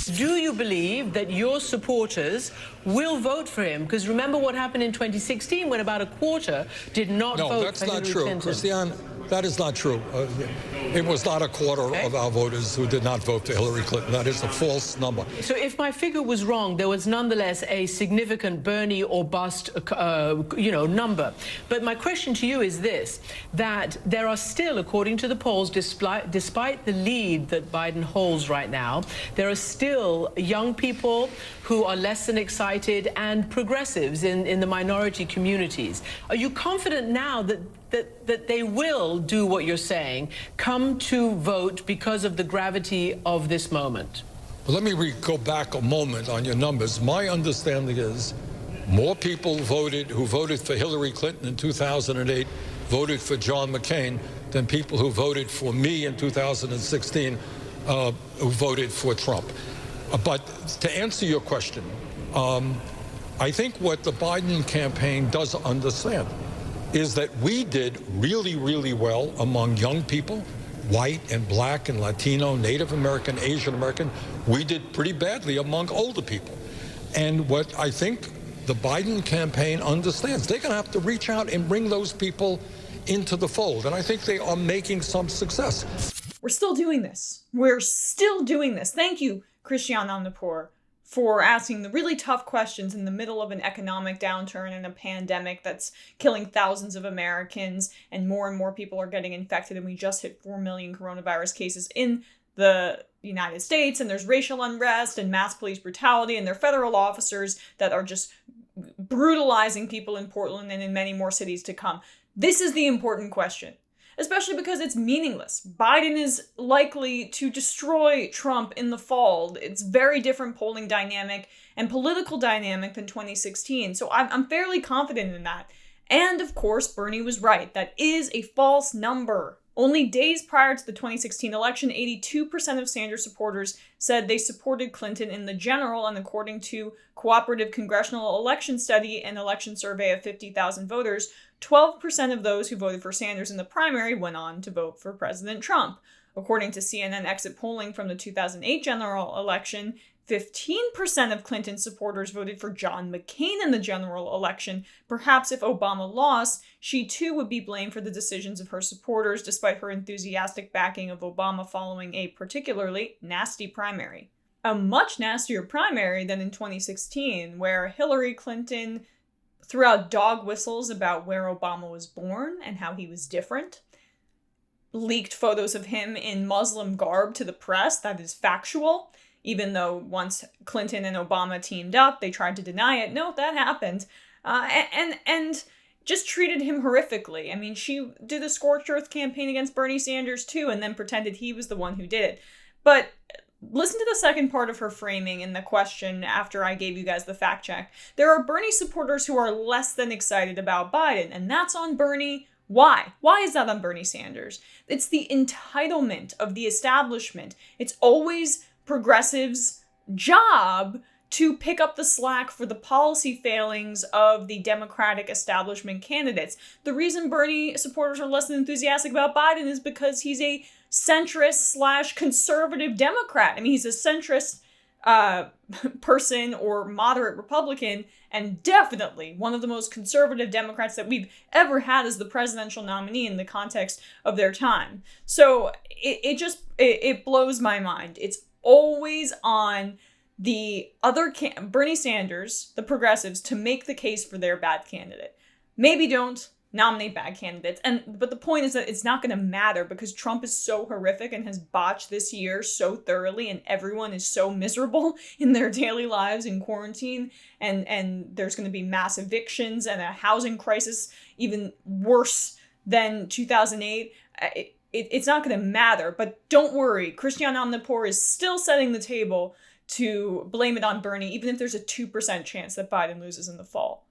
Do you believe that your supporters will vote for him? Because remember what happened in 2016 when about a quarter did not vote for Hillary Clinton. No, that's not true, Christiane. That is not true. It was not a quarter of our voters who did not vote for Hillary Clinton. That is a false number. So if my figure was wrong, there was nonetheless a significant Bernie or bust, number. But my question to you is this, that there are still, according to the polls, despite the lead that Biden holds right now, there are still young people who are less than excited and progressives in the minority communities. Are you confident now that they will do what you're saying, come to vote because of the gravity of this moment? Well, let me go back a moment on your numbers. My understanding is more people who voted for Hillary Clinton in 2008 voted for John McCain than people who voted for me in 2016 who voted for Trump. But to answer your question, I think what the Biden campaign does understand is that we did really, really well among young people, white and black and Latino, Native American, Asian American. We did pretty badly among older people. And what I think the Biden campaign understands, they're going to have to reach out and bring those people into the fold. And I think they are making some success. We're still doing this. We're still doing this. Thank you, Christiane Amanpour, for asking the really tough questions in the middle of an economic downturn and a pandemic that's killing thousands of Americans, and more people are getting infected, and we just hit 4 million coronavirus cases in the United States, and there's racial unrest and mass police brutality, and there are federal officers that are just brutalizing people in Portland and in many more cities to come. This is the important question, especially because it's meaningless. Biden is likely to destroy Trump in the fall. It's very different polling dynamic and political dynamic than 2016. So I'm fairly confident in that. And of course, Bernie was right. That is a false number. Only days prior to the 2016 election, 82% of Sanders supporters said they supported Clinton in the general, and according to Cooperative Congressional Election Study, an election survey of 50,000 voters, 12% of those who voted for Sanders in the primary went on to vote for President Trump. According to CNN exit polling from the 2008 general election, 15% of Clinton supporters voted for John McCain in the general election. Perhaps if Obama lost, she too would be blamed for the decisions of her supporters, despite her enthusiastic backing of Obama following a particularly nasty primary. A much nastier primary than in 2016, where Hillary Clinton threw out dog whistles about where Obama was born and how he was different, leaked photos of him in Muslim garb to the press. That is factual. Even though once Clinton and Obama teamed up, they tried to deny it. No, that happened. And just treated him horrifically. I mean, she did a scorched earth campaign against Bernie Sanders too, and then pretended he was the one who did it. But listen to the second part of her framing in the question after I gave you guys the fact check. There are Bernie supporters who are less than excited about Biden, and that's on Bernie. Why? Why is that on Bernie Sanders? It's the entitlement of the establishment. It's always progressives' job to pick up the slack for the policy failings of the Democratic establishment candidates. The reason Bernie supporters are less than enthusiastic about Biden is because he's a centrist/conservative Democrat. I mean, he's a centrist person or moderate Republican, and definitely one of the most conservative Democrats that we've ever had as the presidential nominee in the context of their time. So it blows my mind. It's always on the other Bernie Sanders, the progressives, to make the case for their bad candidate. Maybe don't nominate bad candidates. But the point is that it's not going to matter because Trump is so horrific and has botched this year so thoroughly, and everyone is so miserable in their daily lives in quarantine, and there's going to be mass evictions and a housing crisis even worse than 2008. It's not going to matter, but don't worry. Christiane Amanpour is still setting the table to blame it on Bernie, even if there's a 2% chance that Biden loses in the fall.